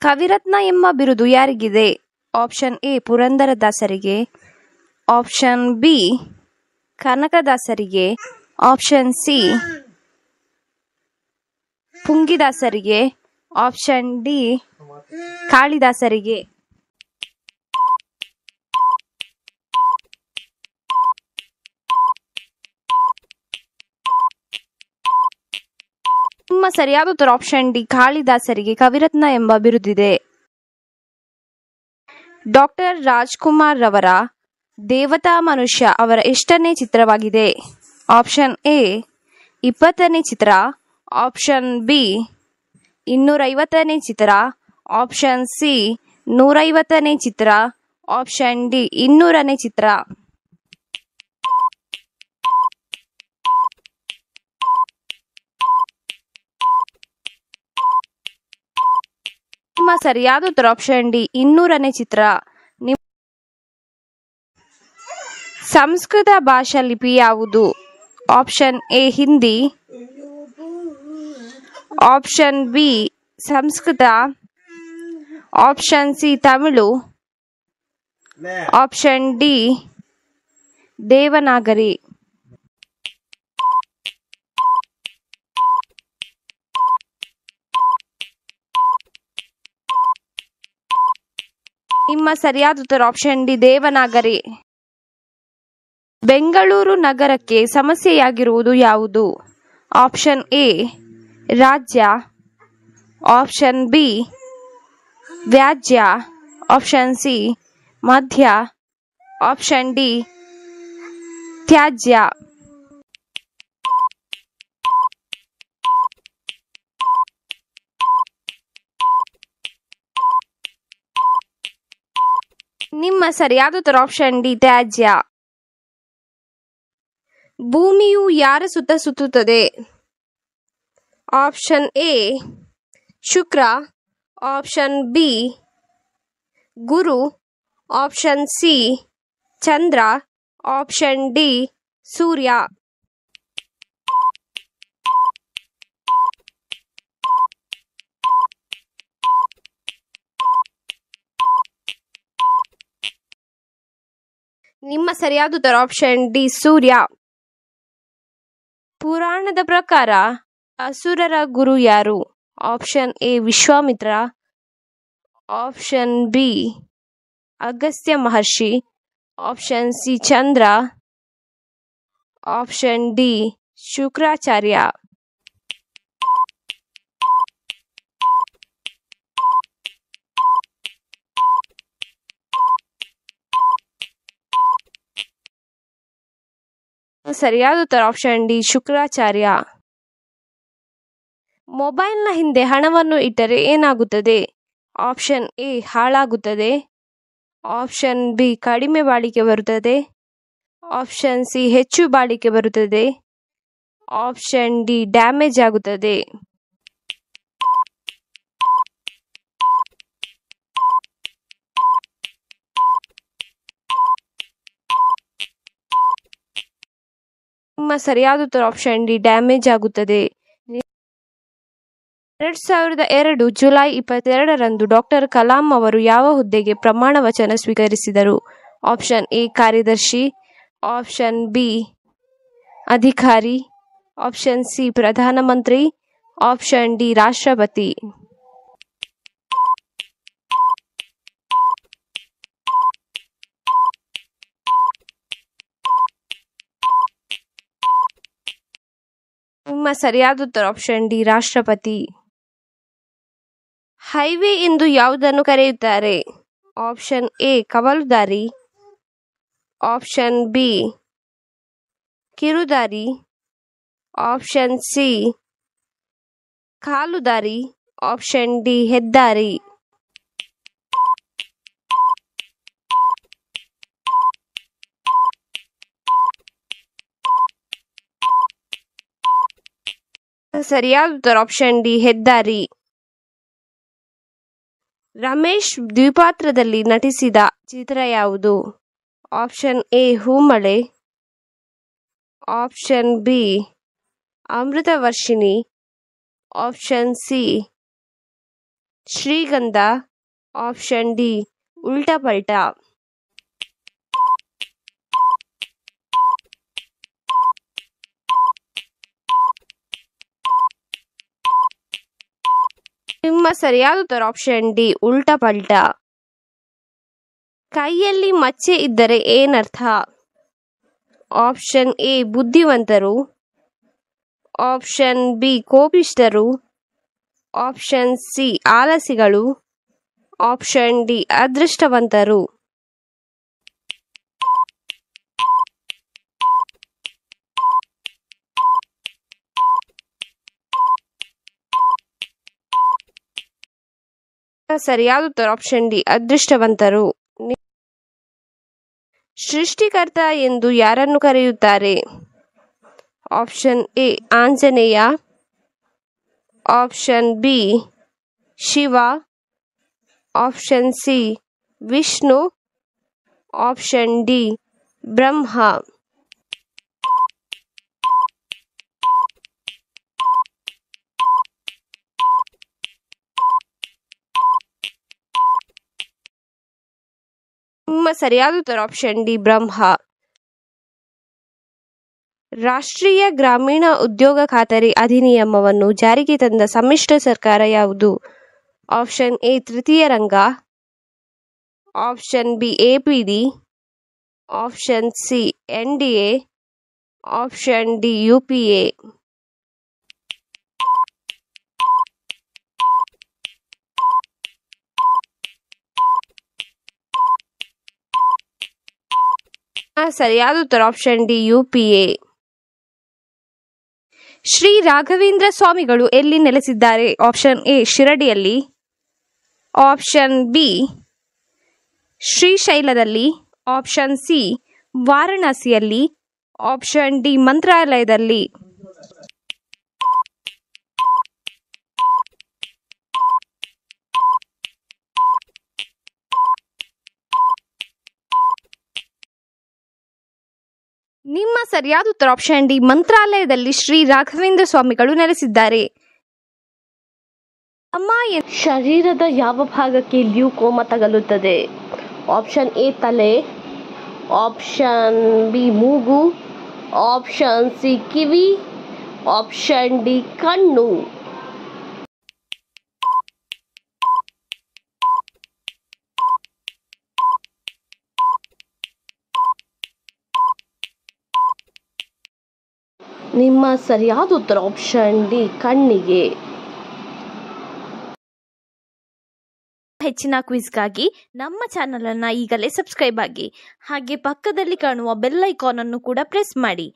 ಕವಿರತ್ನ ಎಂಬ ಬಿರುದು ಯಾರಿಗಿದೆ? ಆಪ್ಷನ್ ಎ ಪುರಂದರದಾಸರಿಗೆ, ಆಪ್ಷನ್ ಬಿ ಕನಕದಾಸರಿಗೆ, ಆಪ್ಷನ್ ಸಿ ಪುಂಗಿದಾಸರಿಗೆ, ಆಪ್ಷನ್ ಡಿ ಕಾಳಿದಾಸರಿಗೆ. ನಿಮ್ಮ ಸರಿಯಾದ ಉತ್ತರ ಆಪ್ಷನ್ ಡಿ ಕಾಳಿದಾಸರಿಗೆ ಕವಿರತ್ನ ಎಂಬ ಬಿರುದಿದೆ. ಡಾಕ್ಟರ್ ರಾಜ್ಕುಮಾರ್ ರವರ ದೇವತಾ ಮನುಷ್ಯ ಅವರ ಎಷ್ಟನೇ ಚಿತ್ರವಾಗಿದೆ? ಆಪ್ಷನ್ ಎ 20ನೇ ಚಿತ್ರ, ಆಪ್ಷನ್ ಬಿ 250ನೇ ಚಿತ್ರ, ಆಪ್ಷನ್ ಸಿ 150ನೇ ಚಿತ್ರ, ಆಪ್ಷನ್ ಡಿ 200ನೇ ಚಿತ್ರ. ನಿಮ್ಮ ಸರಿಯಾದ ಉತ್ತರ ಆಪ್ಷನ್ ಡಿ 200ನೇ ಚಿತ್ರ. ಸಂಸ್ಕೃತ ಭಾಷಾ ಲಿಪಿ ಯಾವುದು? Option A Hindi, option B Sanskrit, option C Tamil, option D Devanagari. ನಿಮ್ಮ ಸರಿಯಾದ ಉತ್ತರ ಆಪ್ಷನ್ ಡಿ ದೇವನಾಗರಿ. ಬೆಂಗಳೂರು ನಗರಕ್ಕೆ ಸಮಸ್ಯೆಯಾಗಿರುವುದು ಯಾವುದು? ಆಪ್ಷನ್ ಎ ರಾಜ್ಯ, ಆಪ್ಷನ್ ಬಿ ವ್ಯಾಜ್ಯ, ಆಪ್ಷನ್ ಸಿ ಮಧ್ಯ, ಆಪ್ಷನ್ ಡಿ ತ್ಯಾಜ್ಯ. ನಿಮ್ಮ ಸರಿಯಾದ ಉತ್ತರ ಆಪ್ಷನ್ ಡಿ ತ್ಯಾಜ್ಯ. ಭೂಮಿಯು ಯಾರ ಸುತ್ತ ಸುತ್ತುತ್ತದೆ? ಆಪ್ಷನ್ ಎ ಶುಕ್ರ, ಆಪ್ಷನ್ ಬಿ ಗುರು, ಆಪ್ಷನ್ ಸಿ ಚಂದ್ರ, ಆಪ್ಷನ್ ಡಿ ಸೂರ್ಯ. ನಿಮ್ಮ ಸರಿಯಾದ ಉತ್ತರ ಆಪ್ಷನ್ ಡಿ ಸೂರ್ಯ. ಪುರಾಣದ ಪ್ರಕಾರ ಅಸುರರ ಗುರು ಯಾರು? Option A Vishwamitra, option B Agastya Maharshi, option C ಚಂದ್ರ, ಆಪ್ಷನ್ ಡಿ ಶುಕ್ರಾಚಾರ್ಯ. ಸರಿಯಾದ ಉತ್ತರ ಆಪ್ಷನ್ ಡಿ ಶುಕ್ರಾಚಾರ್ಯ. ಮೊಬೈಲ್ನ ಹಿಂದೆ ಹಣವನ್ನು ಇಟ್ಟರೆ ಏನಾಗುತ್ತದೆ? ಆಪ್ಷನ್ ಎ ಹಾಳಾಗುತ್ತದೆ, ಆಪ್ಷನ್ ಬಿ ಕಡಿಮೆ ಬಾಳಿಕೆ ಬರುತ್ತದೆ, ಆಪ್ಷನ್ ಸಿ ಹೆಚ್ಚು ಬಾಳಿಕೆ ಬರುತ್ತದೆ, ಆಪ್ಷನ್ ಡಿ ಡ್ಯಾಮೇಜ್ ಆಗುತ್ತದೆ. ನಿಮ್ಮ ಸರಿಯಾದ ಉತ್ತರ ಆಪ್ಷನ್ ಡಿ ಡ್ಯಾಮೇಜ್ ಆಗುತ್ತದೆ. 2002 ಜುಲೈ 22ರಂದು ಡಾಕ್ಟರ್ ಕಲಾಂ ಅವರು ಯಾವ ಹುದ್ದೆಗೆ ಪ್ರಮಾಣ ವಚನ ಸ್ವೀಕರಿಸಿದರು? ಆಪ್ಷನ್ ಎ ಕಾರ್ಯದರ್ಶಿ, ಆಪ್ಷನ್ ಬಿ ಅಧಿಕಾರಿ, ಆಪ್ಷನ್ ಸಿ ಪ್ರಧಾನಮಂತ್ರಿ, ಆಪ್ಷನ್ ಡಿ ರಾಷ್ಟ್ರಪತಿ. ನಿಮ್ಮ ಸರಿಯಾದ ಉತ್ತರ ಆಪ್ಷನ್ ಡಿ ರಾಷ್ಟ್ರಪತಿ. ಹೈವೇ ಎಂದು ಯಾವುದನ್ನು ಕರೆಯುತ್ತಾರೆ? ಆಪ್ಷನ್ ಎ ಕವಲುದಾರಿ, ಆಪ್ಷನ್ ಬಿ ಕಿರುದಾರಿ, ಆಪ್ಷನ್ ಸಿ ಕಾಲುದಾರಿ, ಆಪ್ಷನ್ ಡಿ ಹೆದ್ದಾರಿ. ಸರಿಯಾದ ಉತ್ತರ ಆಪ್ಷನ್ ಡಿ ಹೆದ್ದಾರಿ. ರಮೇಶ್ ದ್ವಿಪಾತ್ರದಲ್ಲಿ ನಟಿಸಿದ ಚಿತ್ರ ಯಾವುದು? Option A Hoomale, option B Amruthavarshini, option C Shrigandha, option D Ulta Palta. ನಿಮ್ಮ ಸರಿಯಾದ ಉತ್ತರ ಆಪ್ಷನ್ ಡಿ ಉಲ್ಟಾ ಪಲ್ಟಾ. ಕೈಯಲ್ಲಿ ಮಚ್ಚೆ ಇದ್ದರೆ ಏನರ್ಥ? ಆಪ್ಷನ್ ಎ ಬುದ್ಧಿವಂತರು, ಆಪ್ಷನ್ ಬಿ ಕೋಪಿಷ್ಠರು, ಆಪ್ಷನ್ ಸಿ ಆಲಸಿಗಳು, ಆಪ್ಷನ್ ಡಿ ಅದೃಷ್ಟವಂತರು. ಸರಿಯಾದ ಉತ್ತರ ಆಪ್ಷನ್ ಡಿ ಅದೃಷ್ಟವಂತರು. ಸೃಷ್ಟಿಕರ್ತ ಎಂದು ಯಾರನ್ನು ಕರೆಯುತ್ತಾರೆ? Option A Anjaneya, option B Shiva, option C Vishnu, option D Brahma. ನಿಮ್ಮ ಸರಿಯಾದ ಉತ್ತರ ಆಪ್ಷನ್ ಡಿ ಬ್ರಹ್ಮ. ರಾಷ್ಟ್ರೀಯ ಗ್ರಾಮೀಣ ಉದ್ಯೋಗ ಖಾತರಿ ಅಧಿನಿಯಮವನ್ನು ಜಾರಿಗೆ ತಂದ ಸಮ್ಮಿಶ್ರ ಸರ್ಕಾರ ಯಾವುದು? ಆಪ್ಷನ್ ಎ ತೃತೀಯ ರಂಗ, option B APD, option C NDA, option D UPA. ಸರಿಯಾದ ಉತ್ತರ option D UPA. Shri Raghavendra ಸ್ವಾಮಿಗಳು ಎಲ್ಲಿ ನೆಲೆಸಿದ್ದಾರೆ? ಆಪ್ಷನ್ ಎ ಶಿರಡಿಯಲ್ಲಿ, ಆಪ್ಷನ್ ಬಿ ಶ್ರೀಶೈಲದಲ್ಲಿ, ಆಪ್ಷನ್ ಸಿ ವಾರಣಾಸಿಯಲ್ಲಿ, ಆಪ್ಷನ್ ಡಿ ಮಂತ್ರಾಲಯದಲ್ಲಿ. ನಿಮ್ಮ ಸರಿಯಾದ ಉತ್ತರ ಆಪ್ಷನ್ ಡಿ ಮಂತ್ರಾಲಯದಲ್ಲಿ ಶ್ರೀ ರಾಘವೇಂದ್ರ ಸ್ವಾಮಿಗಳು ನೆಲೆಸಿದ್ದಾರೆ. ಶರೀರದ ಯಾವ ಭಾಗಕ್ಕೆ ಲ್ಯೂಕೋಮಾ ತಗಲುತ್ತದೆ? ಆಪ್ಷನ್ ಎ ತಲೆ, ಆಪ್ಷನ್ ಬಿ ಮೂಗು, ಆಪ್ಷನ್ ಸಿ ಕಿವಿ, ಆಪ್ಷನ್ ಡಿ ಕಣ್ಣು. ನಿಮ್ಮ ಸರಿಯಾದ ಉತ್ತರ ಆಪ್ಷನ್ ಡಿ ಕಣ್ಣಿಗೆ. ಹೆಚ್ಚಿನ ಕ್ವಿಜ್ಗಾಗಿ ನಮ್ಮ ಚಾನೆಲ್ ಅನ್ನು ಈಗಲೇ ಸಬ್ಸ್ಕ್ರೈಬ್ ಆಗಿ, ಹಾಗೆ ಪಕ್ಕದಲ್ಲಿ ಕಾಣುವ ಬೆಲ್ ಐಕಾನ್ ಅನ್ನು ಕೂಡ ಪ್ರೆಸ್ ಮಾಡಿ.